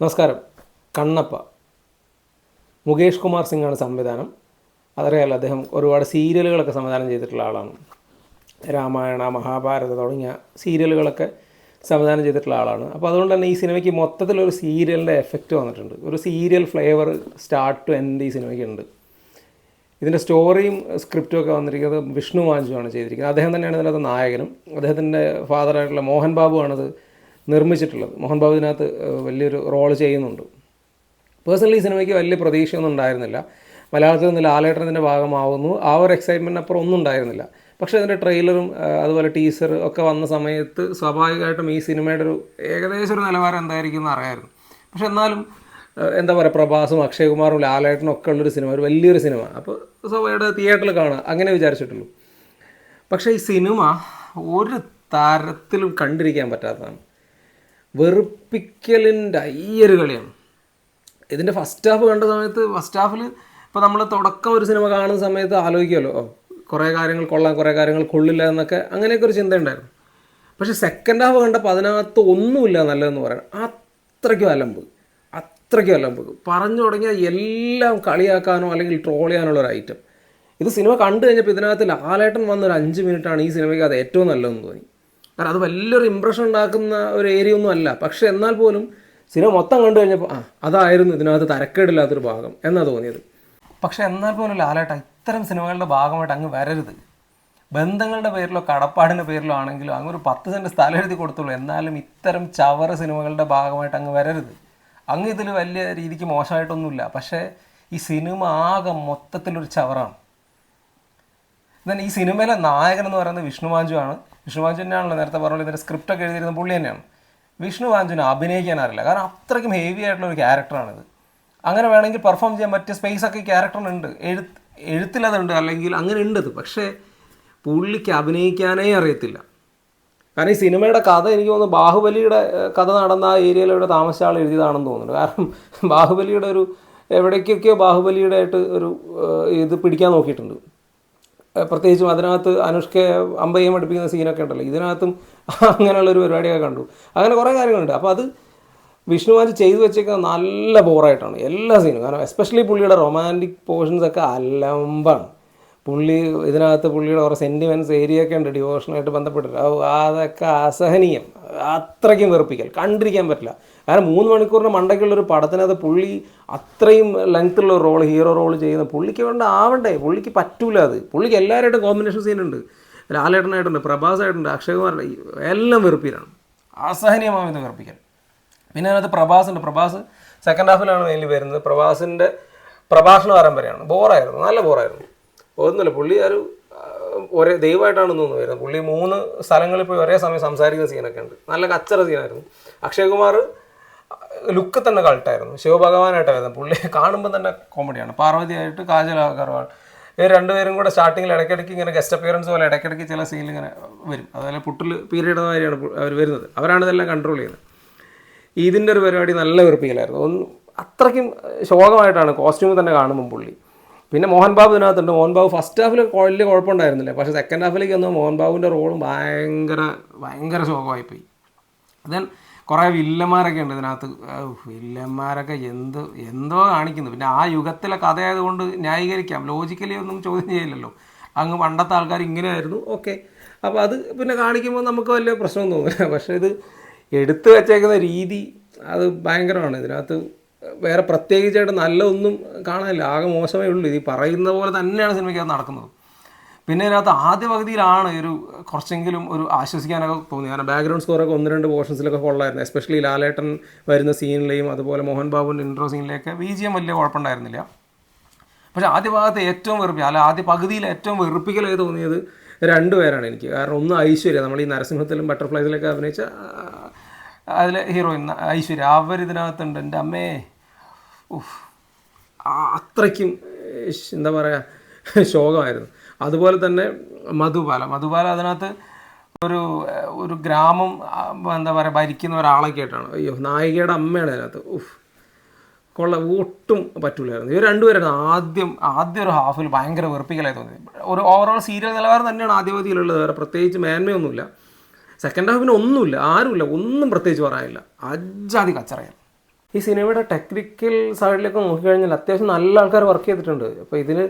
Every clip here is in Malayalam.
നമസ്കാരം. കണ്ണപ്പ മുകേഷ് കുമാർ സിംഗാണ് സംവിധാനം. അതറിയാമല്ലോ, അദ്ദേഹം ഒരുപാട് സീരിയലുകളൊക്കെ സംവിധാനം ചെയ്തിട്ടുള്ള ആളാണ്. രാമായണ, മഹാഭാരത തുടങ്ങിയ സീരിയലുകളൊക്കെ സംവിധാനം ചെയ്തിട്ടുള്ള ആളാണ്. അപ്പോൾ അതുകൊണ്ട് തന്നെ ഈ സിനിമയ്ക്ക് മൊത്തത്തിലൊരു സീരിയലിൻ്റെ എഫക്റ്റ് വന്നിട്ടുണ്ട്. ഒരു serial flavour start to end ഈ സിനിമയ്ക്കുണ്ട്. ഇതിൻ്റെ സ്റ്റോറിയും സ്ക്രിപ്റ്റും ഒക്കെ വന്നിരിക്കുന്നത് വിഷ്ണു വാഞ്ചുവാണ് ചെയ്തിരിക്കുന്നത്. അദ്ദേഹം തന്നെയാണ് ഇതിനകത്ത് നായകനും. അദ്ദേഹത്തിൻ്റെ ഫാദറായിട്ടുള്ള മോഹൻ ബാബു ആണത് നിർമ്മിച്ചിട്ടുള്ളത്. മോഹൻ ബാബു ഇതിനകത്ത് വലിയൊരു റോള് ചെയ്യുന്നുണ്ട്. പേഴ്സണലി ഈ സിനിമയ്ക്ക് വലിയ പ്രതീക്ഷയൊന്നും ഉണ്ടായിരുന്നില്ല. മലയാളത്തിൽ നിന്ന് ലാലേട്ടനത്തിൻ്റെ ഭാഗമാവുന്നു, ആ ഒരു എക്സൈറ്റ്മെൻറ്റിനപ്പുറം ഒന്നും ഉണ്ടായിരുന്നില്ല. പക്ഷേ അതിൻ്റെ ട്രെയിലറും അതുപോലെ ടീസർ ഒക്കെ വന്ന സമയത്ത് സ്വാഭാവികമായിട്ടും ഈ സിനിമയുടെ ഒരു ഏകദേശം ഒരു നിലവാരം എന്തായിരിക്കും എന്ന് അറിയാമായിരുന്നു. പക്ഷെ എന്നാലും എന്താ പറയുക, പ്രഭാസും അക്ഷയകുമാറും ലാലേട്ടനും ഒക്കെ ഉള്ളൊരു സിനിമ, ഒരു വലിയൊരു സിനിമ, അപ്പോൾ സ്വാഭാവികമായിട്ട് തിയേറ്ററിൽ കാണുക അങ്ങനെ വിചാരിച്ചിട്ടുള്ളൂ. പക്ഷേ ഈ സിനിമ ഒരു തരത്തിലും കണ്ടിരിക്കാൻ പറ്റാത്തതാണ്. വെറുപ്പിക്കലിൻ്റെ അയ്യൊരു കളിയാണ്. ഇതിൻ്റെ ഫസ്റ്റ് ഹാഫ് കണ്ട സമയത്ത്, ഫസ്റ്റ് ഹാഫിൽ ഇപ്പോൾ നമ്മൾ തുടക്കം ഒരു സിനിമ കാണുന്ന സമയത്ത് ആലോചിക്കുമല്ലോ, കുറേ കാര്യങ്ങൾ കൊള്ളാം, കുറേ കാര്യങ്ങൾ കൊള്ളില്ല എന്നൊക്കെ, അങ്ങനെയൊക്കെ ഒരു ചിന്ത ഉണ്ടായിരുന്നു. പക്ഷേ സെക്കൻഡ് ഹാഫ് കണ്ടപ്പോൾ അതിനകത്ത് ഒന്നുമില്ല നല്ലതെന്ന് പറയണം. അത്രയ്ക്കും അലമ്പ് പറഞ്ഞു തുടങ്ങിയാൽ എല്ലാം കളിയാക്കാനോ അല്ലെങ്കിൽ ട്രോൾ ചെയ്യാനുള്ളൊരു ഐറ്റം. ഇത് സിനിമ കണ്ടു കഴിഞ്ഞപ്പോൾ ഇതിനകത്ത് ലാലേട്ടൻ വന്നൊരു 5 മിനിറ്റാണ് ഈ സിനിമയ്ക്ക് അത് ഏറ്റവും നല്ലതെന്ന് തോന്നി. കാരണം അത് വലിയൊരു ഇമ്പ്രഷൻ ഉണ്ടാക്കുന്ന ഒരു ഏരിയ ഒന്നും അല്ല. പക്ഷേ എന്നാൽ പോലും സിനിമ മൊത്തം കണ്ടു കഴിഞ്ഞപ്പോൾ അതായിരുന്നു ഇതിനകത്ത് തരക്കേടില്ലാത്തൊരു ഭാഗം എന്നാണ് തോന്നിയത്. പക്ഷേ എന്നാൽ പോലും ലാലേട്ട ഇത്തരം സിനിമകളുടെ ഭാഗമായിട്ട് അങ്ങ് വരരുത്. ബന്ധങ്ങളുടെ പേരിലോ കടപ്പാടിൻ്റെ പേരിലോ ആണെങ്കിലും അങ്ങ് ഒരു 10 സെൻറ്റ് സ്ഥലം എഴുതി കൊടുത്തുള്ളൂ. എന്നാലും ഇത്തരം ചവറ സിനിമകളുടെ ഭാഗമായിട്ട് അങ്ങ് വരരുത്. അങ്ങ് ഇതിൽ വലിയ രീതിക്ക് മോശമായിട്ടൊന്നുമില്ല. പക്ഷേ ഈ സിനിമ ആകെ മൊത്തത്തിലൊരു ചവറാണ്. എന്നാൽ ഈ സിനിമയിലെ നായകൻ എന്ന് പറയുന്നത് വിഷ്ണു വാഞ്ചുവാണ്. വിഷ്ണു വാഞ്ചു തന്നെയാണല്ലോ നേരത്തെ പറഞ്ഞത്, ഇതിൻ്റെ സ്ക്രിപ്റ്റൊക്കെ എഴുതിയിരുന്ന പുള്ളി തന്നെയാണ്. വിഷ്ണു വാഞ്ചുവിന് അഭിനയിക്കാൻ അറിയില്ല. കാരണം അത്രയ്ക്കും ഹെവി ആയിട്ടുള്ളൊരു ക്യാരക്ടറാണിത്. അങ്ങനെ വേണമെങ്കിൽ പെർഫോം ചെയ്യാൻ പറ്റിയ സ്പേസൊക്കെ ഈ ക്യാരക്ടറിനുണ്ട്, എഴുത്തിലതുണ്ട്, അല്ലെങ്കിൽ അങ്ങനെ ഉണ്ടത്. പക്ഷേ പുള്ളിക്ക് അഭിനയിക്കാനേ അറിയത്തില്ല. കാരണം ഈ സിനിമയുടെ കഥ എനിക്ക് തോന്നുന്നു ബാഹുബലിയുടെ കഥ നടന്ന ആ ഏരിയയിലൂടെ താമസിച്ച ആൾ എഴുതിയതാണെന്ന് തോന്നുന്നു. കാരണം ബാഹുബലിയുടെ ഒരു എവിടേക്കൊക്കെയോ ബാഹുബലിയുടെ ആയിട്ട് ഒരു ഇത് പിടിക്കാൻ നോക്കിയിട്ടുണ്ട്. പ്രത്യേകിച്ചും അതിനകത്ത് അനുഷ്കയെ അമ്പയ്യം പഠിപ്പിക്കുന്ന സീനൊക്കെ ഉണ്ടല്ലോ, ഇതിനകത്തും അങ്ങനെയുള്ളൊരു പരിപാടിയൊക്കെ കണ്ടു. അങ്ങനെ കുറേ കാര്യങ്ങളുണ്ട്. അപ്പോൾ അത് വിഷ്ണുവാഞ്ച് ചെയ്തു വെച്ചേക്കുന്നത് നല്ല ബോറായിട്ടാണ് എല്ലാ സീനും. കാരണം എസ്പെഷ്യലി പുള്ളിയുടെ റൊമാൻറ്റിക് പോർഷൻസൊക്കെ അലമ്പാണ്. ഇതിനകത്ത് പുള്ളിയുടെ കുറേ സെൻറ്റിമെൻറ്റ്സ് ഏരിയയൊക്കെ ഉണ്ട് ഡിവോഷനായിട്ട് ബന്ധപ്പെട്ടിട്ട്. അതൊക്കെ അസഹനീയം, അത്രയ്ക്കും വെറുപ്പിക്കൽ, കണ്ടിരിക്കാൻ പറ്റില്ല. കാരണം 3 മണിക്കൂറിന് മണ്ടയ്ക്കുള്ളൊരു പടത്തിനകത്ത് പുള്ളി അത്രയും ലെങ്ത്തുള്ള റോൾ, ഹീറോ റോൾ ചെയ്യുന്ന പുള്ളിക്ക് വേണ്ട ആവണ്ടേ, പുള്ളിക്ക് പറ്റൂല. അത് പുള്ളിക്ക് എല്ലാവരുമായിട്ടും കോമ്പിനേഷൻ സീനുണ്ട്, ലാലേട്ടനായിട്ടുണ്ട്, പ്രഭാസായിട്ടുണ്ട്, അക്ഷയകുമാറുണ്ട്, എല്ലാം വെറുപ്പിലാണ്, അസഹനീയമാവുന്ന വെറുപ്പിക്കൽ. പിന്നെ അതിനകത്ത് പ്രഭാസുണ്ട്. പ്രഭാസ് സെക്കൻഡ് ഹാഫിലാണ് മെയിൻലി വരുന്നത്. പ്രഭാസിൻ്റെ പ്രഭാഷണ പരമ്പരയാണ്. ബോറായിരുന്നു, നല്ല ബോറായിരുന്നു. ഒന്നുമില്ല, പുള്ളി ഒരേ ദൈവമായിട്ടാണ് തോന്നുന്നു വരുന്നത്. പുള്ളി 3 സ്ഥലങ്ങളിൽ പോയി ഒരേ സമയം സംസാരിക്കുന്ന സീനൊക്കെ ഉണ്ട്. നല്ല കച്ചറ സീനായിരുന്നു. അക്ഷയകുമാർ ലുക്ക് തന്നെ കൾട്ടായിരുന്നു, ശിവഭഗവാനായിട്ടായിരുന്നു. പുള്ളി കാണുമ്പോൾ തന്നെ കോമഡിയാണ്. പാർവതിയായിട്ട് കാജൽ അഗർവാൾ, ഇവർ രണ്ടുപേരും കൂടെ സ്റ്റാർട്ടിങ്ങിൽ ഇടയ്ക്കിടയ്ക്ക് ഇങ്ങനെ ഗസ്റ്റ് അപ്പിയറൻസ് പോലെ ഇടയ്ക്കിടയ്ക്ക് ചില സീനിൽ ഇങ്ങനെ വരും. അതുപോലെ പുട്ടിൽ പീരീഡ് മാതിരിയാണ് അവർ വരുന്നത്. അവരാണ് ഇതെല്ലാം കൺട്രോൾ ചെയ്യുന്നത്. ഇതിൻ്റെ ഒരു പരിപാടി നല്ല വെറുപ്പിക്കലായിരുന്നു. അത്രയ്ക്കും ശോകമായിട്ടാണ് കോസ്റ്റ്യൂമിൽ തന്നെ കാണുമ്പം പുള്ളി. പിന്നെ മോഹൻ ബാബു ഇതിനകത്തുണ്ട്. മോഹൻ ബാബു ഫസ്റ്റ് ഹാഫിൽ വലിയ കുഴപ്പമുണ്ടായിരുന്നില്ല. പക്ഷേ സെക്കൻഡ് ഹാഫിലേക്ക് വന്ന് മോഹൻ ബാബുവിൻ്റെ റോളും ഭയങ്കര ശോകമായിപ്പോയി. ദെൻ കുറേ വില്ലന്മാരൊക്കെ ഉണ്ട് ഇതിനകത്ത്. വില്ലന്മാരൊക്കെ എന്തോ കാണിക്കുന്നു. പിന്നെ ആ യുഗത്തിലെ കഥയായതുകൊണ്ട് ന്യായീകരിക്കാം, ലോജിക്കലി ഒന്നും ചോദ്യം ചെയ്യില്ലല്ലോ. അങ്ങ് പണ്ടത്തെ ആൾക്കാർ ഇങ്ങനെയായിരുന്നു, ഓക്കെ. അപ്പോൾ അത് പിന്നെ കാണിക്കുമ്പോൾ നമുക്ക് വലിയ പ്രശ്നം തോന്നില്ല. പക്ഷേ ഇത് എടുത്തു വെച്ചേക്കുന്ന രീതി അത് ഭയങ്കരമാണ്. ഇതിനകത്ത് വേറെ പ്രത്യേകിച്ചായിട്ട് നല്ല ഒന്നും കാണാനില്ല, ആകെ മോശമേ ഉള്ളൂ. ഇത് പറയുന്ന പോലെ തന്നെയാണ് സിനിമയ്ക്കകത്ത് നടക്കുന്നത്. പിന്നെ ഇതിനകത്ത് ആദ്യ പകുതിയിലാണ് കുറച്ചെങ്കിലും ഒരു ആശ്വസിക്കാനൊക്കെ തോന്നി. കാരണം ബാക്ക്ഗ്രൗണ്ട് സ്കോറൊക്കെ 1-2 പോർഷൻസിലൊക്കെ കൊള്ളായിരുന്നു. എസ്പെഷ്യലി ലാലേട്ടൻ വരുന്ന സീനിലെയും അതുപോലെ മോഹൻ ബാബുവിൻ്റെ ഇൻട്രോ സീനിലെയൊക്കെ BGM വലിയ കുഴപ്പമുണ്ടായിരുന്നില്ല. പക്ഷേ ആദ്യ പകുതിയിൽ ഏറ്റവും വെറുപ്പിക്കലായി തോന്നിയത് 2 പേരാണ് എനിക്ക്. കാരണം ഒന്ന് ഐശ്വര്യ, നമ്മൾ ഈ നരസിംഹത്തിലും ബട്ടർഫ്ലൈസിലൊക്കെ അഭിനയിച്ച അതിലെ ഹീറോയിൻ ഐശ്വര്യ, അവരിതിനകത്തുണ്ട്. എൻ്റെ അമ്മേ, അത്രയ്ക്കും എന്താ പറയുക, ശോകമായിരുന്നു. അതുപോലെ തന്നെ മധുബാല അതിനകത്ത് ഒരു ഗ്രാമം എന്താ പറയുക ഭരിക്കുന്ന ഒരാളൊക്കെ ആയിട്ടാണ്. അയ്യോ, നായികയുടെ അമ്മയാണ് അതിനകത്ത്. ഒട്ടും പറ്റൂലായിരുന്നു. ഇവർ രണ്ടുപേരാണ് ആദ്യം ഒരു ഹാഫിൽ ഭയങ്കര വെറുപ്പിക്കലായി തോന്നി. ഒരു ഓവറോൾ സീരിയൽ നിലവാരം തന്നെയാണ് ആദ്യവതിയിലുള്ളത്, വേറെ പ്രത്യേകിച്ച് മേന്മയൊന്നുമില്ല. സെക്കൻഡ് ഹാഫിന് ഒന്നുമില്ല, ആരുമില്ല, ഒന്നും പ്രത്യേകിച്ച് പറയാനില്ല. അജാതി കച്ചറയാണ്. ഈ സിനിമയുടെ ടെക്നിക്കൽ സൈഡിലൊക്കെ നോക്കിക്കഴിഞ്ഞാൽ അത്യാവശ്യം നല്ല ആൾക്കാർ വർക്ക് ചെയ്തിട്ടുണ്ട്. അപ്പോൾ ഇതിന്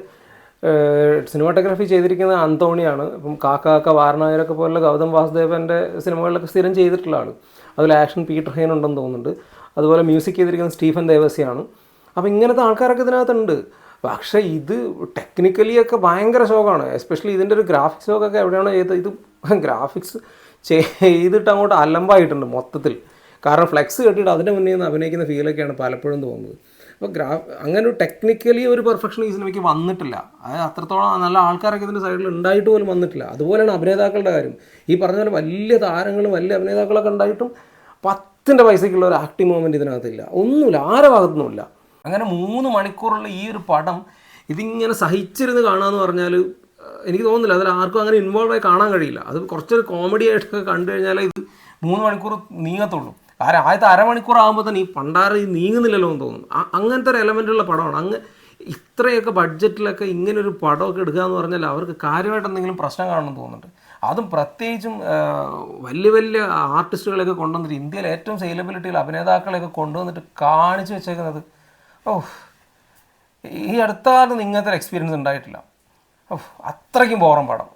സിനിമാറ്റോഗ്രാഫി ചെയ്തിരിക്കുന്നത് അന്തോണിയാണ്. ഇപ്പം കാക്ക വാരണായരൊക്കെ പോലുള്ള ഗൗതം വാസുദേവൻ്റെ സിനിമകളിലൊക്കെ സ്ഥിരം ചെയ്തിട്ടുള്ള ആൾ. അതിൽ ആക്ഷൻ പീറ്റർ ഹെയ്ൻ ഉണ്ടെന്ന് തോന്നുന്നുണ്ട്. അതുപോലെ മ്യൂസിക് ചെയ്തിരിക്കുന്നത് സ്റ്റീഫൻ ദേവസിയാണ്. അപ്പോൾ ഇങ്ങനത്തെ ആൾക്കാരൊക്കെ ഇതിനകത്തുണ്ട്. പക്ഷേ ഇത് ടെക്നിക്കലി ഒക്കെ ഭയങ്കര ഷോക്കാണ്. എസ്പെഷ്യലി ഇതിൻ്റെ ഒരു ഗ്രാഫിക്സ് ഷോക്കൊക്കെ എവിടെയാണ് ഇത് ഗ്രാഫിക്സ് ചെയ്തിട്ട് അങ്ങോട്ട് അലമ്പായിട്ടുണ്ട് മൊത്തത്തിൽ. കാരണം ഫ്ലെക്സ് കെട്ടിയിട്ട് അതിൻ്റെ മുന്നേ നിന്ന് അഭിനയിക്കുന്ന ഫീലൊക്കെയാണ് പലപ്പോഴും തോന്നുന്നത്. അപ്പോൾ അങ്ങനെ ഒരു ടെക്നിക്കലി ഒരു പെർഫെക്ഷൻ ഈ സിനിമയ്ക്ക് വന്നിട്ടില്ല. അത് അത്രത്തോളം നല്ല ആൾക്കാരൊക്കെ ഇതിൻ്റെ സൈഡിൽ ഉണ്ടായിട്ട് പോലും വന്നിട്ടില്ല. അതുപോലെയാണ് അഭിനേതാക്കളുടെ കാര്യം. ഈ പറഞ്ഞ പോലെ വലിയ താരങ്ങളും വലിയ അഭിനേതാക്കളൊക്കെ ഉണ്ടായിട്ടും 10ൻ്റെ പൈസയ്ക്കുള്ള ഒരു ആക്ടിങ് മൊമെൻറ്റ് ഇതിനകത്തില്ല. ഒന്നുമില്ല, ആരെ ഭാഗത്തുനിന്നുമില്ല. അങ്ങനെ 3 മണിക്കൂറുള്ള ഈ ഒരു പടം ഇതിങ്ങനെ സഹിച്ചിരുന്ന് കാണാമെന്ന് പറഞ്ഞാൽ എനിക്ക് തോന്നുന്നില്ല അതിൽ ആർക്കും അങ്ങനെ ഇൻവോൾവ് ആയി കാണാൻ കഴിയില്ല. അത് കുറച്ചൊരു കോമഡി ആയിട്ടൊക്കെ കണ്ടു കഴിഞ്ഞാൽ ഇത് 3 മണിക്കൂർ നീങ്ങത്തുള്ളൂ. കാരണം ആദ്യത്തെ അരമണിക്കൂർ ആകുമ്പോൾ തന്നെ ഈ പണ്ടാറ് നീങ്ങുന്നില്ലല്ലോ എന്ന് തോന്നും. അങ്ങനത്തെ ഒരു എലമെൻ്റുള്ള പടമാണ്. ഇത്രയൊക്കെ ബഡ്ജറ്റിലൊക്കെ ഇങ്ങനൊരു പടമൊക്കെ എടുക്കുക എന്ന് പറഞ്ഞാൽ അവർക്ക് കാര്യമായിട്ട് എന്തെങ്കിലും പ്രശ്നം കാണുമെന്ന് തോന്നുന്നുണ്ട്. അതും പ്രത്യേകിച്ചും വലിയ വലിയ ആർട്ടിസ്റ്റുകളെയൊക്കെ കൊണ്ടുവന്നിട്ട് ഇന്ത്യയിലെ ഏറ്റവും സെയിലബിലിറ്റിയുള്ള അഭിനേതാക്കളെയൊക്കെ കൊണ്ടുവന്നിട്ട് കാണിച്ചു വെച്ചേക്കുന്നത് ഈ അടുത്ത കാലത്ത് ഇങ്ങനത്തെ ഒരു എക്സ്പീരിയൻസ് ഉണ്ടായിട്ടില്ല. അത്രയ്ക്കും ബോറൻ പടം.